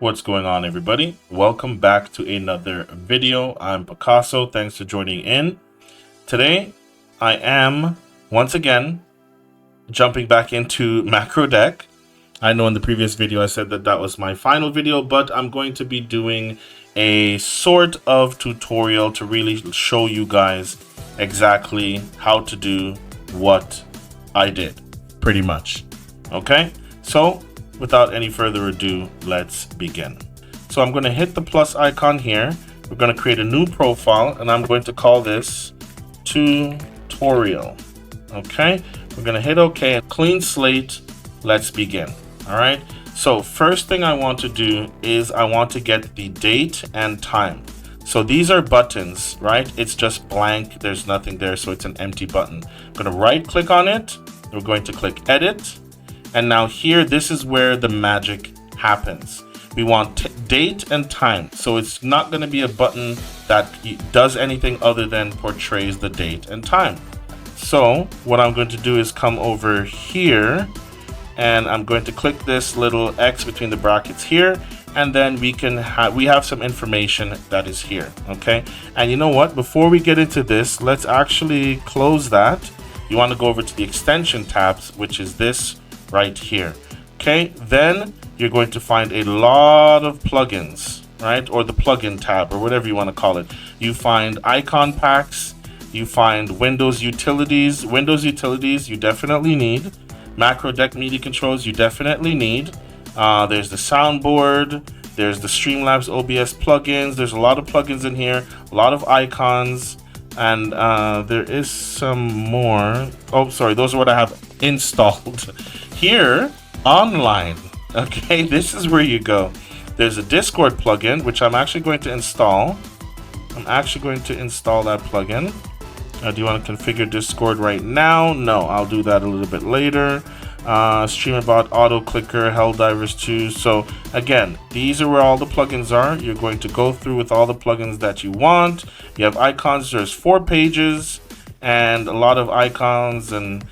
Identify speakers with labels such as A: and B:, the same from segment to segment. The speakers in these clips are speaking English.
A: What's going on, everybody? Welcome back to another video. I'm Picasso. Thanks for joining in. Today, I am once again jumping back into macro deck. I know in the previous video I said that that was my final video, but I'm going to be doing a sort of tutorial to really show you guys exactly how to do what I did, pretty much. Okay, so without any further ado, let's begin. So I'm going to hit the plus icon here. We're going to create a new profile, and I'm going to call this tutorial. Okay, we're going to hit OK, clean slate. Let's begin. All right, so first thing I want to do is I want to get the date and time. So these are buttons, right? It's just blank. There's nothing there, so it's an empty button. I'm going to right click on it. We're going to click edit. And now here, this is where the magic happens. We want date and time. So it's not going to be a button that does anything other than portrays the date and time. So what I'm going to do is come over here and I'm going to click this little X between the brackets here. And then we have some information that is here. Okay. And you know what? Before we get into this, let's actually close that. You want to go over to the extension tabs, which is this right here. Okay, then you're going to find a lot of plugins, right? Or the plugin tab, or whatever you want to call it. You find icon packs, you find Windows utilities. Windows utilities you definitely need. Macro deck media controls you definitely need. There's the soundboard, there's the Streamlabs OBS plugins. There's a lot of plugins in here, a lot of icons, and there is some more. Oh, sorry, those are what I have installed. Here, online, okay, this is where you go. There's a Discord plugin, which I'm actually going to install. I'm actually going to install that plugin. Do you want to configure Discord right now? No, I'll do that a little bit later. StreamerBot, Auto Clicker, Helldivers 2. So again, these are where all the plugins are. You're going to go through with all the plugins that you want. You have icons. There's 4 pages and a lot of icons and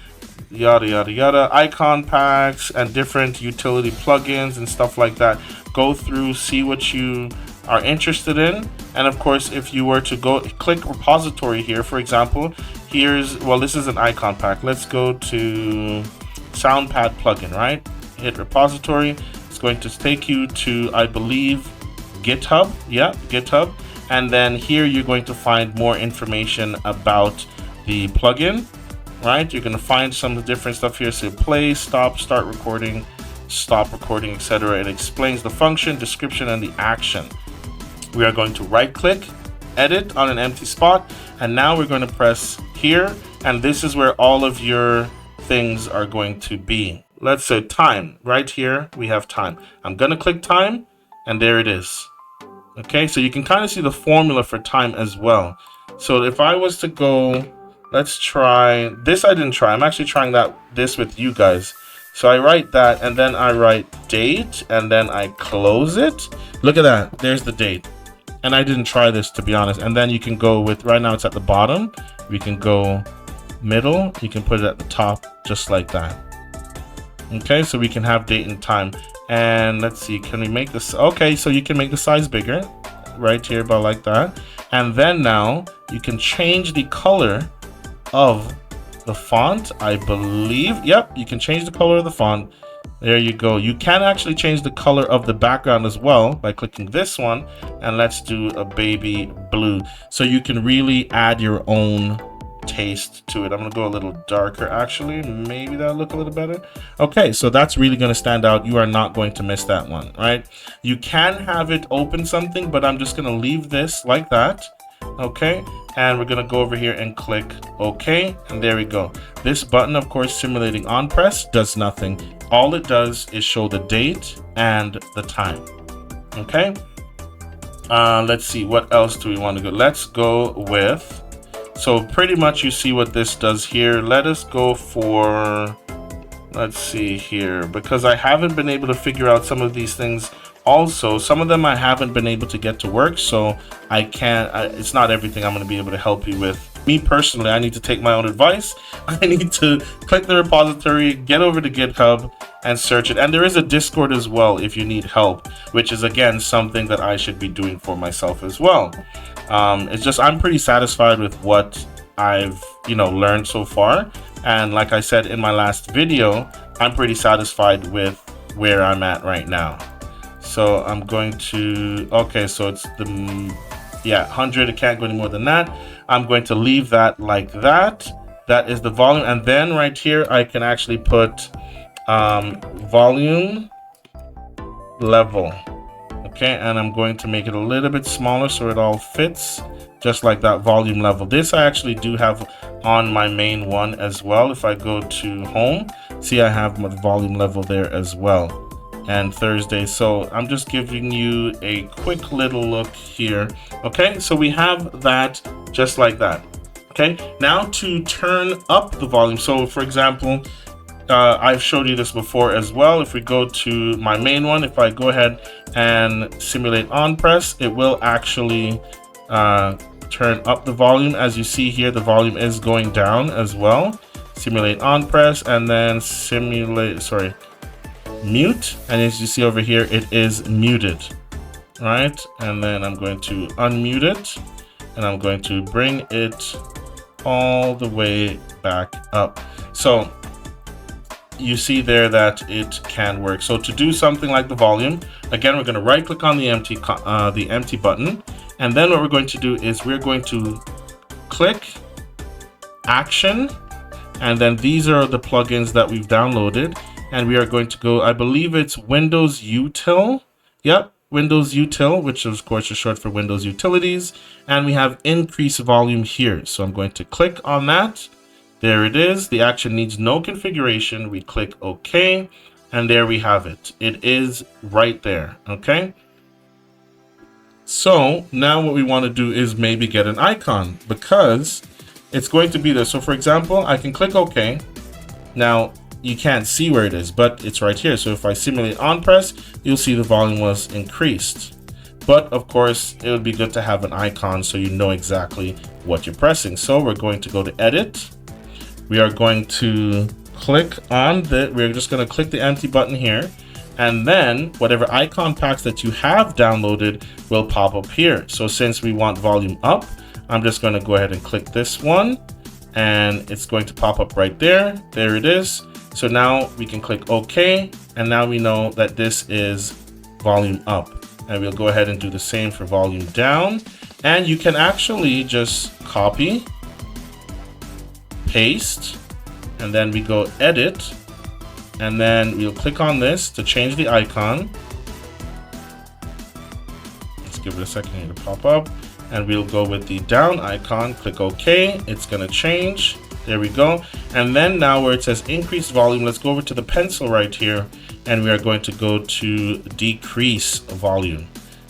A: yada yada yada, icon packs and different utility plugins and stuff like that. Go through, see what you are interested in, and of course if you were to go click repository here, for example, this is an icon pack. Let's go to SoundPad plugin, right? Hit repository. It's going to take you to, I believe, GitHub. Yeah, GitHub. And then here you're going to find more information about the plugin. Right, you're going to find some different stuff here. So play, stop, start recording, stop recording, etc. It explains the function, description, and the action. We are going to right click, edit on an empty spot, and now we're going to press here, and this is where all of your things are going to be. Let's say time. Right here we have time. I'm going to click time, and there it is. Okay, so you can kind of see the formula for time as well. So if I was to go, let's try this. I didn't try. I'm actually trying this with you guys. So I write that, and then I write date, and then I close it. Look at that. There's the date. And I didn't try this, to be honest. And then you can go with, right now it's at the bottom. We can go middle. You can put it at the top, just like that. Okay, so we can have date and time. And let's see, can we make this? Okay, so you can make the size bigger right here, about like that. And then now you can change the color of the font, I believe. Yep, you can change the color of the font. There you go. You can actually change the color of the background as well by clicking this one, and let's do a baby blue. So you can really add your own taste to it. I'm gonna go a little darker, actually. Maybe that'll look a little better. Okay, so that's really gonna stand out. You are not going to miss that one, right? You can have it open something, but I'm just gonna leave this like that. Okay, and we're going to go over here and click OK, and there we go. This button, of course, simulating on press, does nothing. All it does is show the date and the time. Okay, let's see, what else do we want to go? Let's go with, so pretty much you see what this does here. Let us go for, let's see here, because I haven't been able to figure out some of these things Also, some of them I haven't been able to get to work, so I can't, it's not everything I'm going to be able to help you with. Me personally, I need to take my own advice. I need to click the repository, get over to GitHub and search it. And there is a Discord as well if you need help, which is again something that I should be doing for myself as well. It's just I'm pretty satisfied with what I've learned so far, and like I said in my last video, I'm pretty satisfied with where I'm at right now. So I'm going to, okay, so it's the 100. It can't go any more than that. I'm going to leave that like that. That is the volume, and then right here I can actually put volume level. Okay, and I'm going to make it a little bit smaller so it all fits, just like that, volume level. This I actually do have on my main one as well. If I go to home, see I have my volume level there as well, and Thursday. So I'm just giving you a quick little look here. Okay, so we have that just like that. Okay, now to turn up the volume. So for example, I've showed you this before as well. If we go to my main one, if I go ahead and simulate on press, it will actually turn up the volume. As you see here, the volume is going down as well. Simulate on press, and then mute, and as you see over here, it is muted, right? And then I'm going to unmute it, and I'm going to bring it all the way back up. So you see there that it can work. So to do something like the volume, again, we're going to right click on the empty button, and then what we're going to do is we're going to click action, and then these are the plugins that we've downloaded, and we are going to go, I believe it's Windows Util. Yep, Windows Util, which of course is short for Windows Utilities, and we have increase volume here. So I'm going to click on that. There it is. The action needs no configuration. We click OK, and there we have it. It is right there. Okay. So now what we want to do is maybe get an icon, because it's going to be there. So for example, I can click OK. Now you can't see where it is, but it's right here. So if I simulate on press, you'll see the volume was increased. But of course, it would be good to have an icon so you know exactly what you're pressing. So we're going to go to edit. We are going to click on we're just going to click the empty button here, and then whatever icon packs that you have downloaded will pop up here. So since we want volume up, I'm just going to go ahead and click this one, and it's going to pop up right there. There it is. So now we can click OK, and now we know that this is volume up, and we'll go ahead and do the same for volume down. And you can actually just copy, paste, and then we go edit, and then we'll click on this to change the icon. Let's give it a second here to pop up, and we'll go with the down icon, click OK. It's going to change. There we go. And then now where it says increase volume, let's go over to the pencil right here, and we are going to go to decrease volume.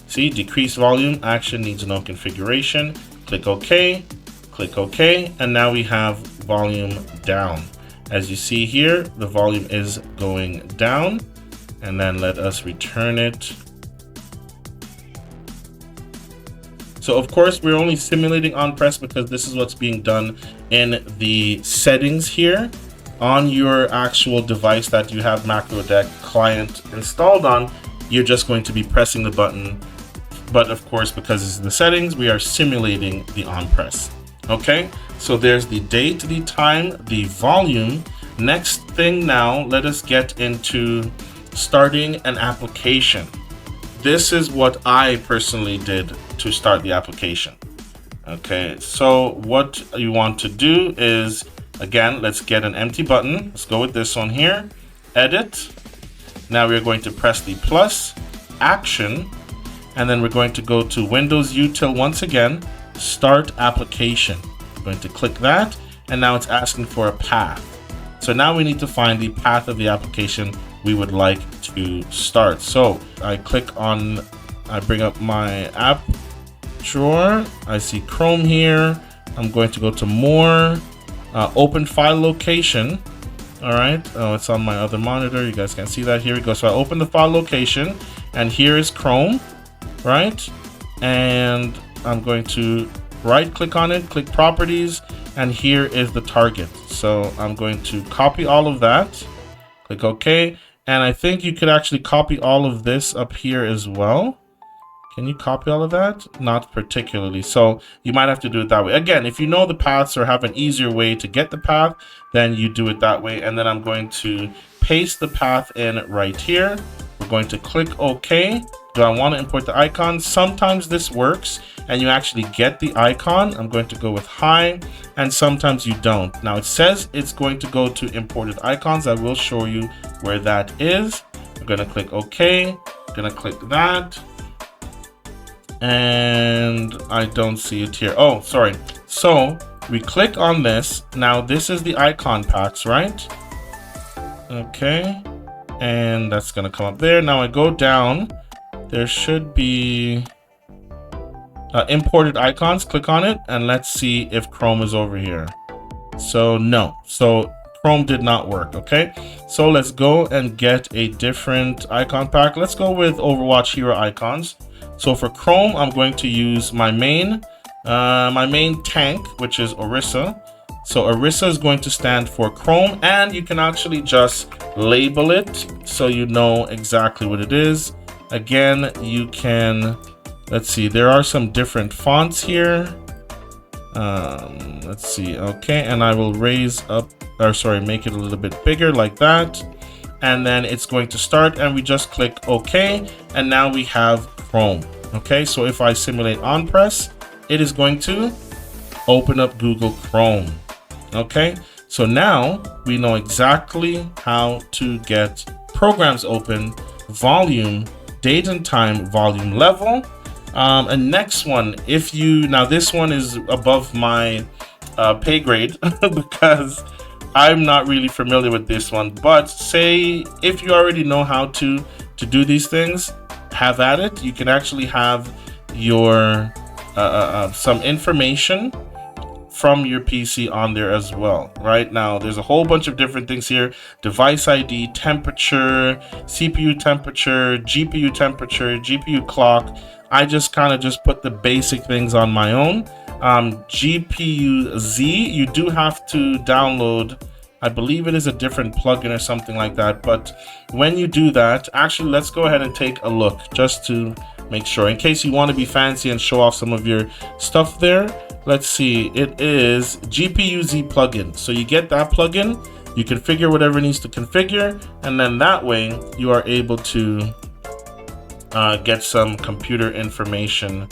A: See, decrease volume, action needs no configuration. Click OK, and now we have volume down. As you see here, the volume is going down, and then let us return it. So of course, we're only simulating on press because this is what's being done in the settings here on your actual device that you have Macro Deck client installed on. You're just going to be pressing the button, but of course, because it's in the settings, we are simulating the on press. Okay, so there's the date, the time, the volume. Next thing now, let us get into starting an application. This is what I personally did to start the application. Okay, so what you want to do is, again, let's get an empty button. Let's go with this one here, edit. Now we're going to press the plus, action, and then we're going to go to Windows Util once again, start application. I'm going to click that, and now it's asking for a path. So now we need to find the path of the application we would like to start. So I bring up my app drawer. I see Chrome here. I'm going to go to more, open file location. All right, oh, it's on my other monitor. You guys can see that. Here we go. So I open the file location, and here is Chrome, right? And I'm going to right click on it, click properties, and here is the target. So I'm going to copy all of that, click OK, and I think you could actually copy all of this up here as well. Can you copy all of that? Not particularly. So you might have to do it that way. Again, if you know the paths or have an easier way to get the path, then you do it that way. And then I'm going to paste the path in right here. We're going to click OK. Do I want to import the icon? Sometimes this works and you actually get the icon. I'm going to go with high, and sometimes you don't. Now it says it's going to go to imported icons. I will show you where that is. I'm going to click OK. I'm going to click that. And I don't see it here. Oh, sorry. So we click on this. Now this is the icon packs, right? Okay. And that's going to come up there. Now I go down. There should be imported icons. Click on it and let's see if Chrome is over here. So no. So Chrome did not work. Okay. So let's go and get a different icon pack. Let's go with Overwatch Hero icons. So for Chrome, I'm going to use my main tank, which is Orisa. So Orisa is going to stand for Chrome, and you can actually just label it so you know exactly what it is. Again, you can, let's see, there are some different fonts here. Let's see, okay, and I will raise up, or sorry, make it a little bit bigger like that. And then it's going to start, and we just click OK, and now we have Chrome. Okay, so if I simulate on press, it is going to open up Google Chrome. Okay, so now we know exactly how to get programs open, volume, date and time, volume level. And next one, if you, now this one is above my pay grade because I'm not really familiar with this one, but say if you already know how to do these things, have at it. You can actually have your some information from your PC on there as well. Right now, there's a whole bunch of different things here: device ID, temperature, CPU temperature, GPU temperature, GPU clock. I just kind of just put the basic things on my own. GPU Z, you do have to download, I believe it is a different plugin or something like that. But when you do that, actually, let's go ahead and take a look just to make sure, in case you want to be fancy and show off some of your stuff there. Let's see, it is GPU Z plugin. So you get that plugin, you configure whatever needs to configure, and then that way you are able to get some computer information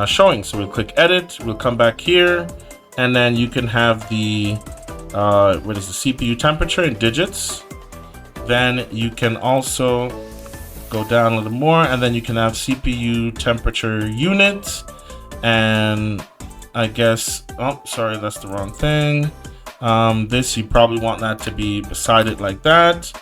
A: showing. So we'll click edit, we'll come back here, and then you can have the what is the CPU temperature in digits. Then you can also go down a little more, and then you can have CPU temperature units, and I guess, oh sorry, that's the wrong thing. This, you probably want that to be beside it like that.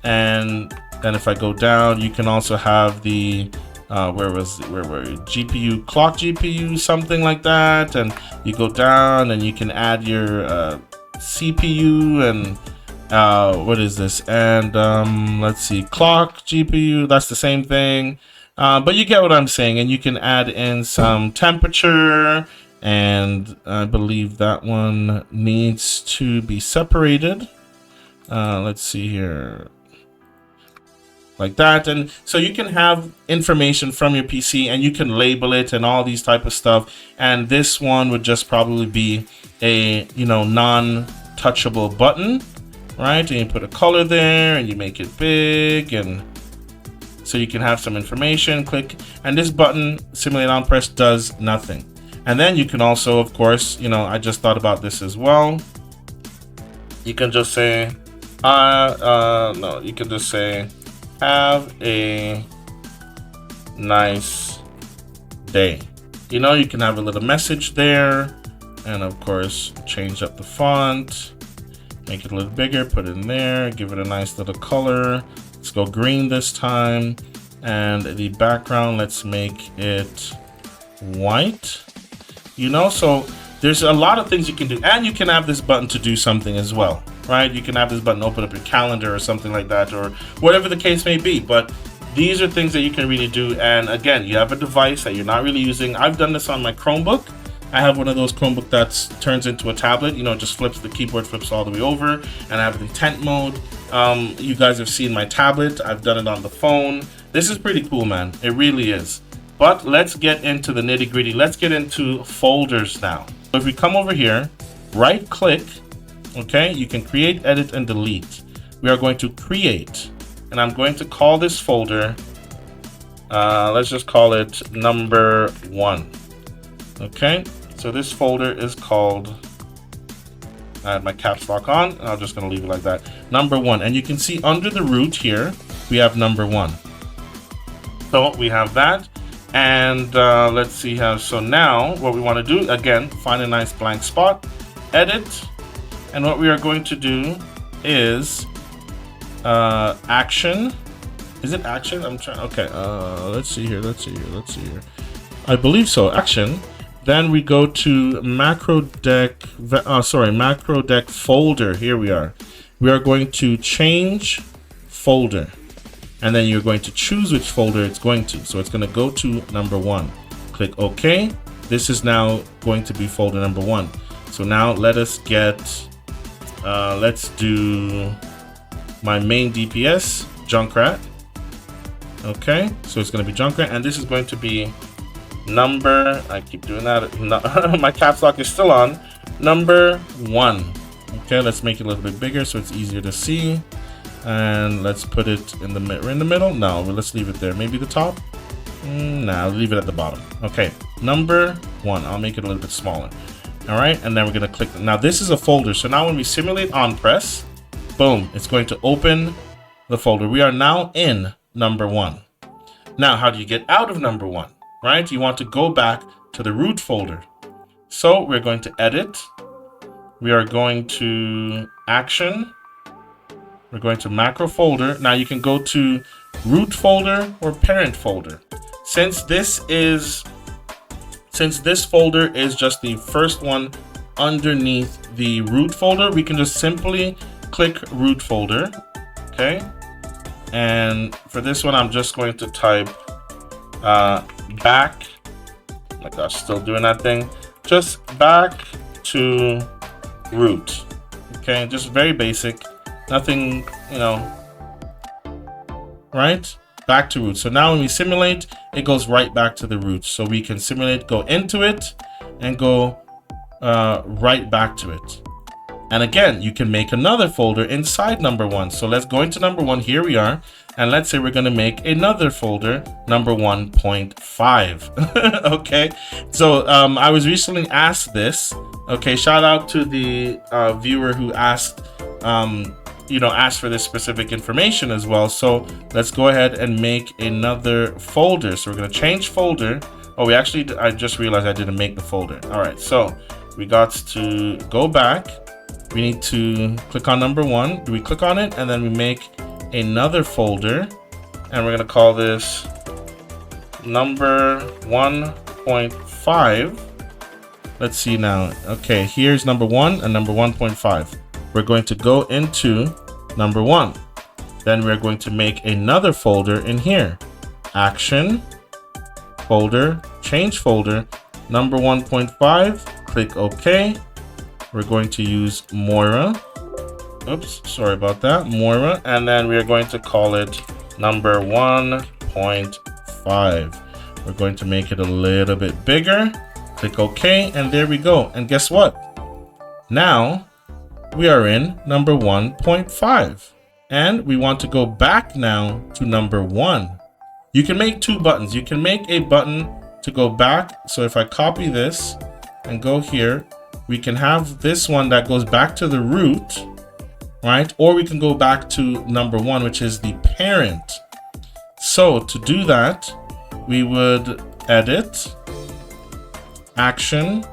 A: And then if I go down, you can also have the where were you? GPU, clock GPU, something like that. And you go down and you can add your CPU and what is this? And let's see, clock GPU, that's the same thing. But you get what I'm saying. And you can add in some temperature, and I believe that one needs to be separated. Let's see here, like that. And so you can have information from your PC and you can label it and all these type of stuff. And this one would just probably be a, you know, non-touchable button, right? And you put a color there and you make it big, and so you can have some information. Click, and this button, simulate on press, does nothing. And then you can also, of course, you know, I just thought about this as well. You can just say, no, you can just say, have a nice day. You know, you can have a little message there, and of course, change up the font, make it a little bigger, put it in there, give it a nice little color. Let's go green this time. And the background, let's make it white. You know, so there's a lot of things you can do, and you can have this button to do something as well, right? You can have this button open up your calendar or something like that, or whatever the case may be. But these are things that you can really do. And again, you have a device that you're not really using. I've done this on my Chromebook. I have one of those Chromebook that turns into a tablet, you know, just flips, the keyboard flips all the way over, and I have intent mode. You guys have seen my tablet. I've done it on the phone. This is pretty cool, man. It really is. But let's get into the nitty gritty. Let's get into folders now. So if we come over here, right click, okay, you can create, edit, and delete. We are going to create, and I'm going to call this folder, let's just call it number 1. Okay, so this folder is called, I had my caps lock on, and I'm just going to leave it like that, number 1. And you can see under the root here, we have number 1. So we have that, and let's see how. So now what we want to do, again, find a nice blank spot, edit, and what we are going to do is action. Is it action? I'm trying. Okay, let's see here. I believe so. Action. Then we go to macro deck. Macro deck folder. Here we are. We are going to change folder, and then you're going to choose which folder it's going to. So it's going to go to number 1. Click OK. This is now going to be folder number 1. So now let us get. Let's do my main DPS Junkrat. Okay, so it's going to be Junkrat, and this is going to be number, I keep doing that, my caps lock is still on, number 1. Okay, let's make it a little bit bigger so it's easier to see, and let's put it in the middle. No, let's leave it there. Maybe the top. I'll leave it at the bottom. Okay, number 1. I'll make it a little bit smaller. All right, and then we're going to click. Now this is a folder, so now when we simulate on press, boom, it's going to open the folder. We are now in number 1. Now, how do you get out of number 1? Right? You want to go back to the root folder. So we're going to edit. We are going to action. We're going to macro folder. Now you can go to root folder or parent folder. Since this folder is just the first one underneath the root folder, we can just simply click root folder. Okay. And for this one, I'm just going to type back. Oh my gosh, still doing that thing. Just back to root. Okay, just very basic. Nothing, you know, right? Back to root. So now when we simulate, it goes right back to the root. So we can simulate, go into it, and go right back to it. And again, you can make another folder inside number 1. So let's go into number 1. Here we are. And let's say we're going to make another folder, number 1.5. Okay. So I was recently asked this. Okay. Shout out to the viewer who asked, asked for this specific information as well. So let's go ahead and make another folder. So we're going to change folder. Oh, I just realized I didn't make the folder. All right. So we got to go back. We need to click on number 1. We click on it, and then we make another folder, and we're going to call this number 1.5. Let's see now. Okay, here's number 1 and number 1.5. We're going to go into number 1. Then we're going to make another folder in here. Action, folder, change folder, number 1.5. Click OK. We're going to use Moira. Oops, sorry about that. Moira. And then we are going to call it number 1.5. We're going to make it a little bit bigger. Click OK, and there we go. And guess what? Now we are in number 1.5. And we want to go back now to number 1. You can make 2 buttons. You can make a button to go back. So if I copy this and go here, we can have this one that goes back to the root, right? Or we can go back to number 1, which is the parent. So to do that, we would edit, action,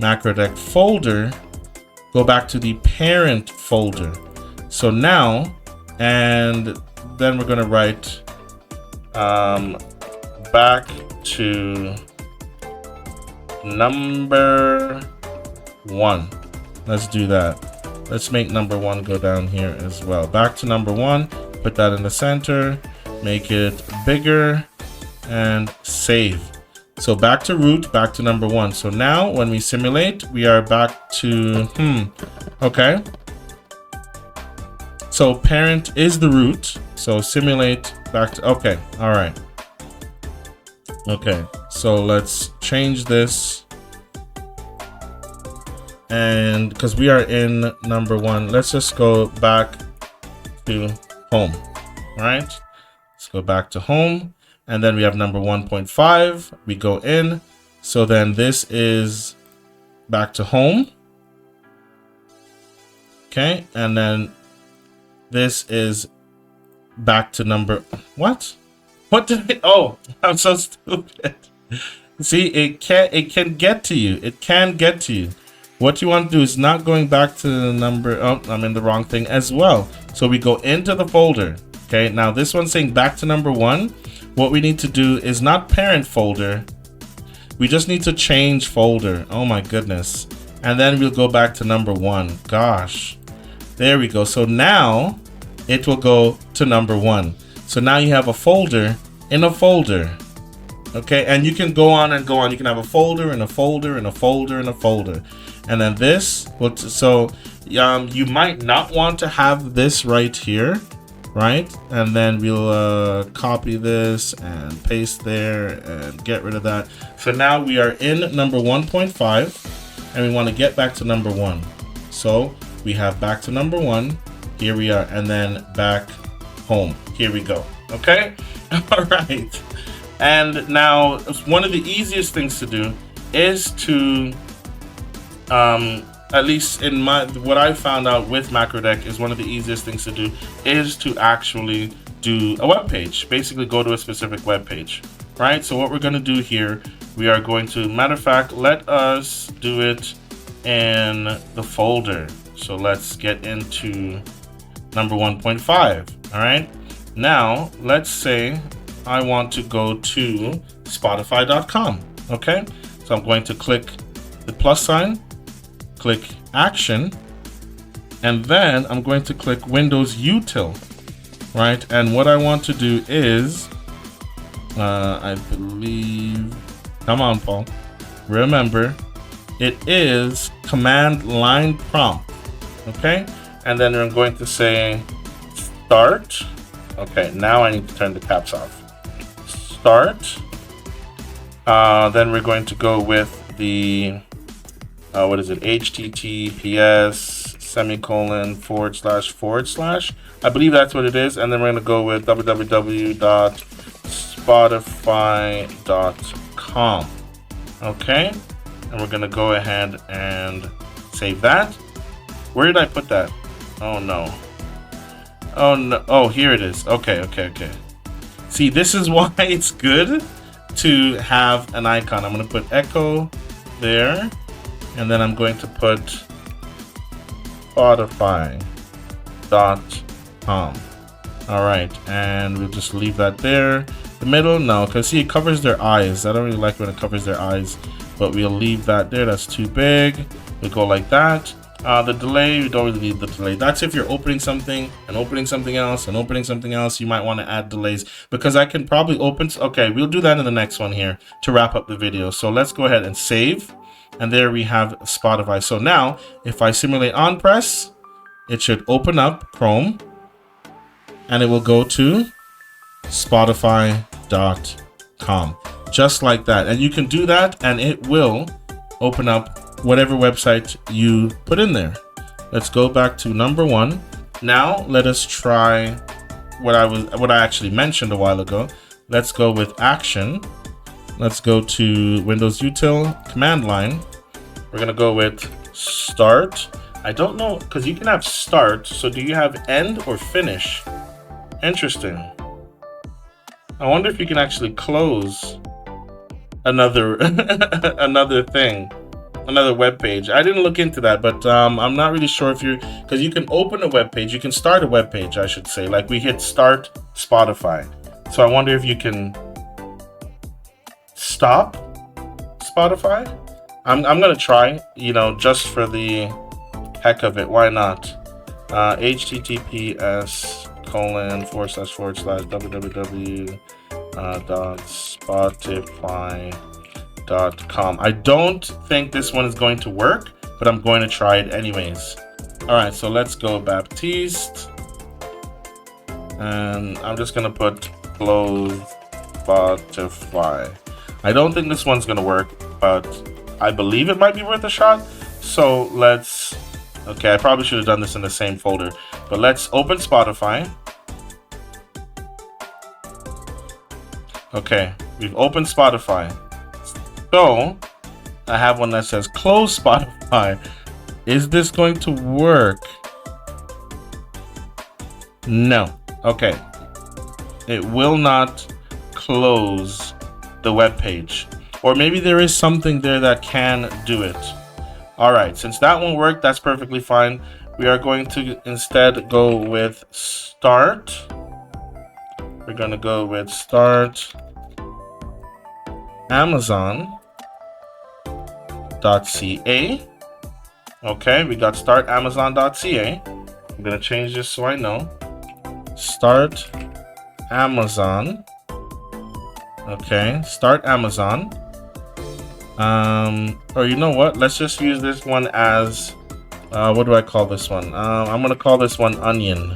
A: macro deck folder, go back to the parent folder. So now, and then we're going to write back to number 1. Let's do that. Let's make number 1 go down here as well. Back to number 1, put that in the center. make it bigger, and save. So back to root, back to number 1. So now when we simulate, we are back to, okay. So parent is the root. So simulate back to, okay, all right. Okay, so let's change this. And because we are in number 1, let's just go back to home, all right? Let's go back to home. And then we have number 1.5, we go in. So then this is back to home. Okay, and then this is back to number, what? What did I, oh, I'm so stupid. See, it can get to you. It can get to you. What you want to do is not going back to the number, oh, I'm in the wrong thing as well. So we go into the folder. Okay, now this one's saying back to number 1. What we need to do is not parent folder. We just need to change folder. Oh my goodness. And then we'll go back to number 1. Gosh. There we go. So now it will go to number 1. So now you have a folder in a folder. Okay, and you can go on and go on. You can have a folder and a folder and a folder and a folder. And then this, so you might not want to have this right here. Right, and then we'll copy this and paste there and get rid of that. So now we are in number 1.5 and we want to get back to number 1. So we have back to number 1, here we are, and then back home, here we go. Okay, all right. And now one of the easiest things to do is to at least in what I found out with MacroDeck is one of the easiest things to do is to actually do a web page. Basically go to a specific web page, right? So what we're going to do here, we are going to, matter of fact, let us do it in the folder. So let's get into number 1.5. All right. Now let's say I want to go to Spotify.com. Okay. So I'm going to click the plus sign, click action, and then I'm going to click Windows Util, right? And what I want to do is, I believe, come on, Paul, remember, it is command line prompt, okay? And then I'm going to say start. Okay, now I need to turn the caps off. Start. Then we're going to go with the what is it? HTTPS // I believe that's what it is. And then we're going to go with www.spotify.com. Okay. And we're going to go ahead and save that. Where did I put that? Oh no. Oh no. Oh, here it is. Okay. See, this is why it's good to have an icon. I'm going to put echo there. And then I'm going to put Spotify.com. All right, and we'll just leave that there. The middle, no, because see, it covers their eyes. I don't really like when it covers their eyes, but we'll leave that there. That's too big. We go like that. The delay, we don't really need the delay. That's if you're opening something and opening something else and opening something else. You might want to add delays because I can probably open. Okay, we'll do that in the next one here to wrap up the video. So let's go ahead and save. And there we have Spotify. So now if I simulate on press, it should open up Chrome and it will go to Spotify.com, just like that. And you can do that and it will open up whatever website you put in there. Let's go back to number 1. Now let us try what I actually mentioned a while ago. Let's go with action. Let's go to Windows Util command line. We're going to go with start. I don't know, because you can have start. So do you have end or finish? Interesting. I wonder if you can actually close another another thing, another web page. I didn't look into that, but I'm not really sure if you're, because you can open a web page. You can start a web page, I should say. Like we hit start Spotify. So I wonder if you can stop Spotify. I'm gonna try, you know, just for the heck of it. Why not? HTTPS www.spotify.com. I don't think this one is going to work, but I'm going to try it anyways. All right, so let's go Baptiste. And I'm just gonna put close Spotify. I don't think this one's gonna work, but I believe it might be worth a shot. So let's, okay, I probably should have done this in the same folder, but let's open Spotify. Okay, we've opened Spotify. So I have one that says close Spotify. Is this going to work? No. Okay, it will not close the web page, or maybe there is something there that can do it. All right, since that won't work, that's perfectly fine. We are going to instead go with start. We're going to go with start Amazon.ca. Okay, we got start Amazon.ca. I'm going to change this so I know. Start Amazon. Okay, start Amazon. Or you know what? Let's just use this one as, what do I call this one? I'm gonna call this one Onion.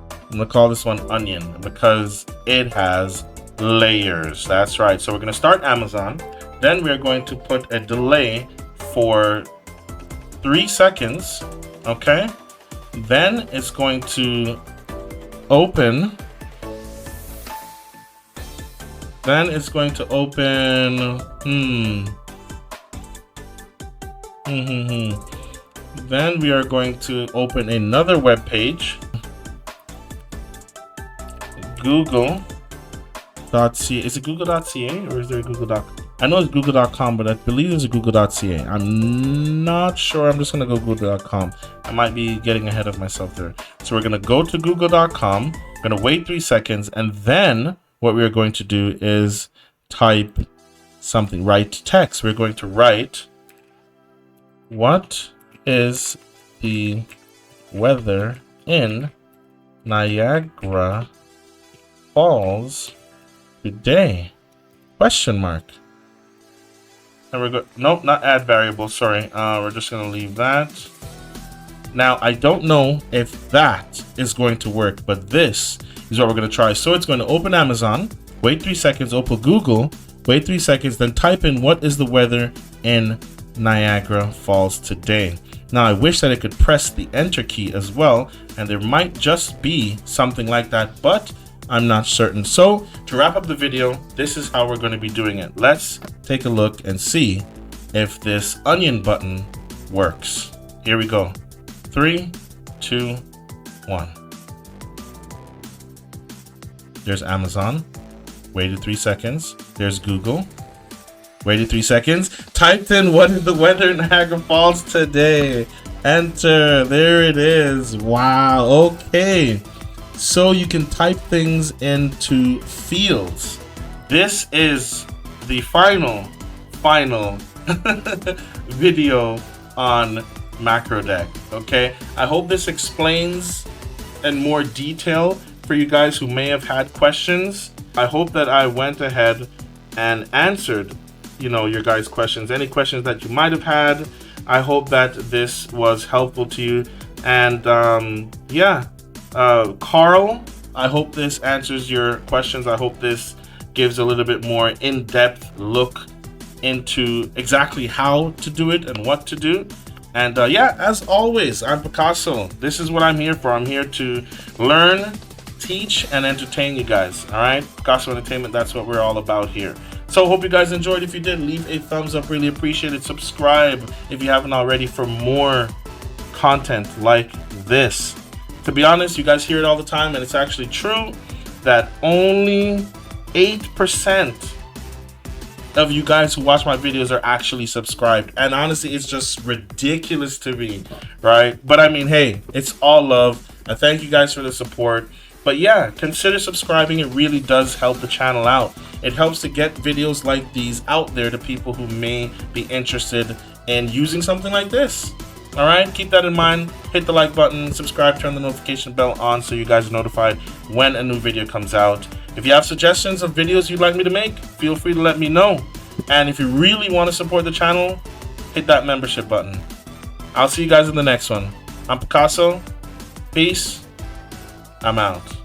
A: I'm gonna call this one Onion because it has layers. That's right. So we're gonna start Amazon. Then we're going to put a delay for 3 seconds. Okay. Then it's going to open. Then it's going to open. Then we are going to open another web page. Google.ca. Is it Google.ca or is there a Google.com? I know it's Google.com, but I believe it's a Google.ca. I'm not sure. I'm just going to go Google.com. I might be getting ahead of myself there. So we're going to go to Google.com. We're going to wait 3 seconds. And then what we are going to do is type something. Write text. We're going to write, what is the weather in Niagara Falls today? Question mark. And we're good. Nope, not add variable. Sorry. We're just going to leave that. Now, I don't know if that is going to work, but this is what we're going to try. So it's going to open Amazon, wait 3 seconds, open Google, wait 3 seconds, then type in what is the weather in Niagara Falls today. Now, I wish that I could press the enter key as well, and there might just be something like that, but I'm not certain. So to wrap up the video, this is how we're going to be doing it. Let's take a look and see if this onion button works. Here we go. 3, 2, 1. There's Amazon. Waited 3 seconds. There's Google. Waited 3 seconds. Typed in what is the weather in Niagara Falls today. Enter. There it is. Wow. Okay. So you can type things into fields. This is the final video on Macro Deck. Okay, I hope this explains in more detail for you guys who may have had questions. I hope that I went ahead and answered, your guys' questions, any questions that you might have had. I hope that this was helpful to you. And Carl, I hope this answers your questions. I hope this gives a little bit more in-depth look into exactly how to do it and what to do. And as always, I'm Picasso. This is what I'm here for. I'm here to learn, teach, and entertain you guys. All right, Picasso Entertainment, that's what we're all about here. So hope you guys enjoyed. If you did, leave a thumbs up, really appreciate it. Subscribe if you haven't already for more content like this. To be honest, you guys hear it all the time, and it's actually true that only 8% of you guys who watch my videos are actually subscribed. And honestly, it's just ridiculous to me, right? But I mean, hey, it's all love. I thank you guys for the support. But yeah, consider subscribing. It really does help the channel out. It helps to get videos like these out there to people who may be interested in using something like this. All right, keep that in mind. Hit the like button, subscribe, turn the notification bell on so you guys are notified when a new video comes out. If you have suggestions of videos you'd like me to make, feel free to let me know. And if you really want to support the channel, hit that membership button. I'll see you guys in the next one. I'm Picasso. Peace. I'm out.